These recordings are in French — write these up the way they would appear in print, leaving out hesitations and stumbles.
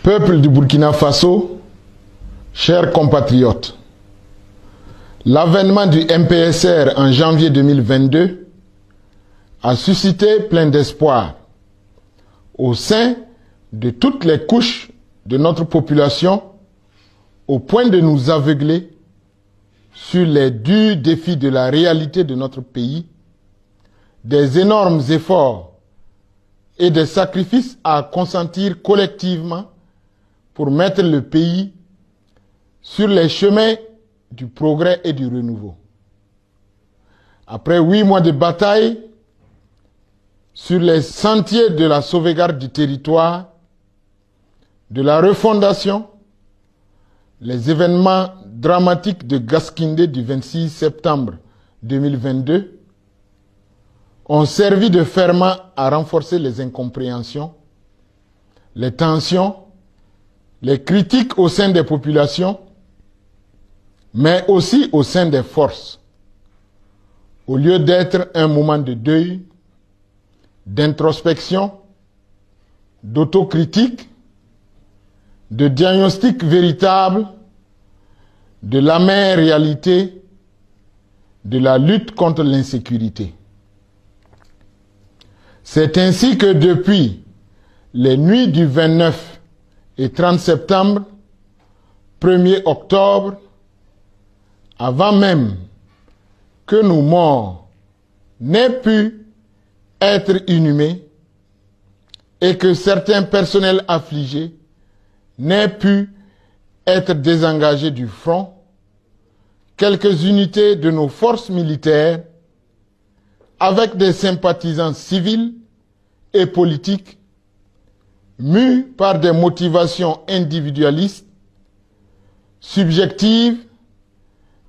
Peuple du Burkina Faso, chers compatriotes, l'avènement du MPSR en janvier 2022 a suscité plein d'espoir au sein de toutes les couches de notre population, au point de nous aveugler sur les durs défis de la réalité de notre pays, des énormes efforts et des sacrifices à consentir collectivement pour mettre le pays sur les chemins du progrès et du renouveau. Après 8 mois de bataille sur les sentiers de la sauvegarde du territoire, de la refondation, les événements dramatiques de Gaskindé du 26 septembre 2022 ont servi de ferment à renforcer les incompréhensions, les tensions, les critiques au sein des populations, mais aussi au sein des forces, au lieu d'être un moment de deuil, d'introspection, d'autocritique, de diagnostic véritable de l'amère réalité de la lutte contre l'insécurité. C'est ainsi que depuis les nuits du 29 et 30 septembre, 1er octobre, avant même que nos morts n'aient pu être inhumés et que certains personnels affligés n'aient pu être désengagés du front, quelques unités de nos forces militaires, avec des sympathisants civils et politiques, mus par des motivations individualistes, subjectives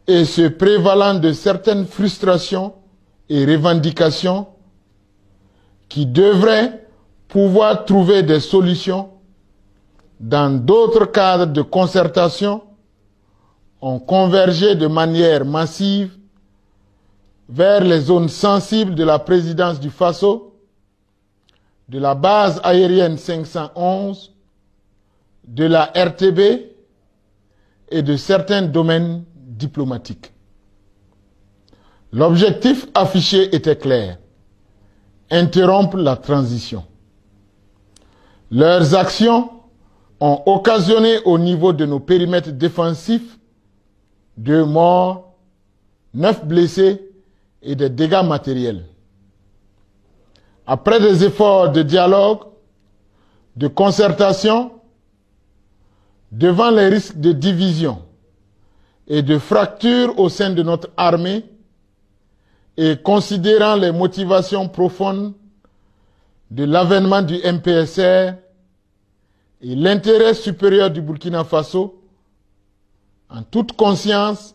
et se prévalant de certaines frustrations et revendications qui devraient pouvoir trouver des solutions dans d'autres cadres de concertation, ont convergé de manière massive vers les zones sensibles de la présidence du Faso, de la base aérienne 511, de la RTB et de certains domaines diplomatiques. L'objectif affiché était clair: interrompre la transition. Leurs actions ont occasionné au niveau de nos périmètres défensifs 2 morts, 9 blessés et des dégâts matériels. Après des efforts de dialogue, de concertation, devant les risques de division et de fracture au sein de notre armée, et considérant les motivations profondes de l'avènement du MPSR et l'intérêt supérieur du Burkina Faso, en toute conscience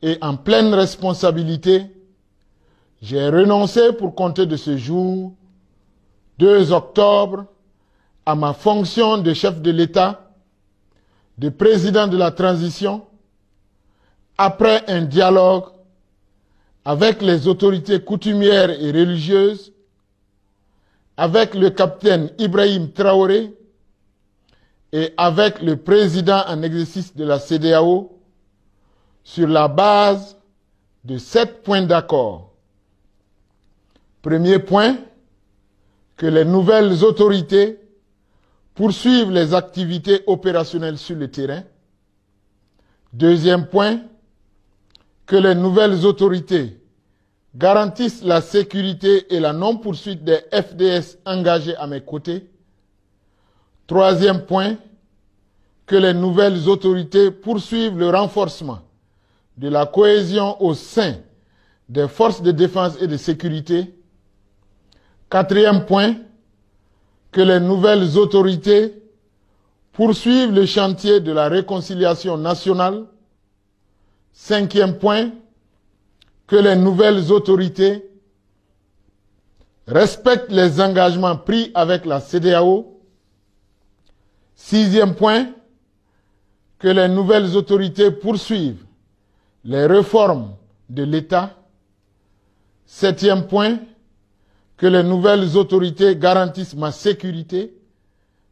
et en pleine responsabilité, j'ai renoncé pour compter de ce jour, 2 octobre, à ma fonction de chef de l'État, de président de la transition, après un dialogue avec les autorités coutumières et religieuses, avec le capitaine Ibrahim Traoré et avec le président en exercice de la CEDEAO, sur la base de 7 points d'accord. Premier point, que les nouvelles autorités poursuivent les activités opérationnelles sur le terrain. Deuxième point, que les nouvelles autorités garantissent la sécurité et la non-poursuite des FDS engagés à mes côtés. Troisième point, que les nouvelles autorités poursuivent le renforcement de la cohésion au sein des forces de défense et de sécurité. Quatrième point, que les nouvelles autorités poursuivent le chantier de la réconciliation nationale. Cinquième point, que les nouvelles autorités respectent les engagements pris avec la CEDEAO. Sixième point, que les nouvelles autorités poursuivent les réformes de l'État. Septième point, que les nouvelles autorités garantissent ma sécurité,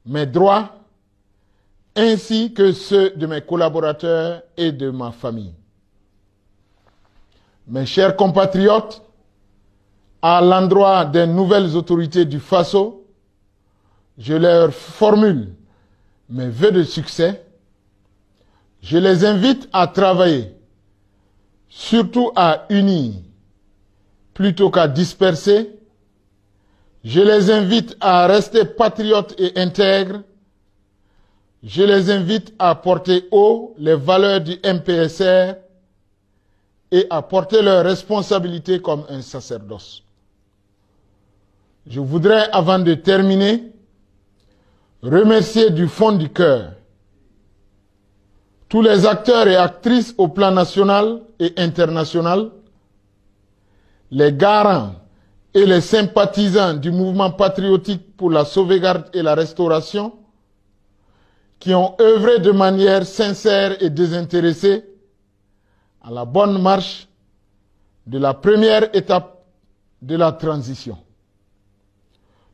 mes droits ainsi que ceux de mes collaborateurs et de ma famille. Mes chers compatriotes, à l'endroit des nouvelles autorités du Faso, je leur formule mes vœux de succès. Je les invite à travailler, surtout à unir, plutôt qu'à disperser. Je les invite à rester patriotes et intègres. Je les invite à porter haut les valeurs du MPSR et à porter leurs responsabilités comme un sacerdoce. Je voudrais, avant de terminer, remercier du fond du cœur tous les acteurs et actrices au plan national et international, les garants et les sympathisants du mouvement patriotique pour la sauvegarde et la restauration, qui ont œuvré de manière sincère et désintéressée à la bonne marche de la première étape de la transition.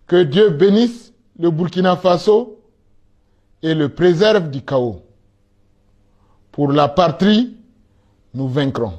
Que Dieu bénisse le Burkina Faso et le préserve du chaos. Pour la patrie, nous vaincrons.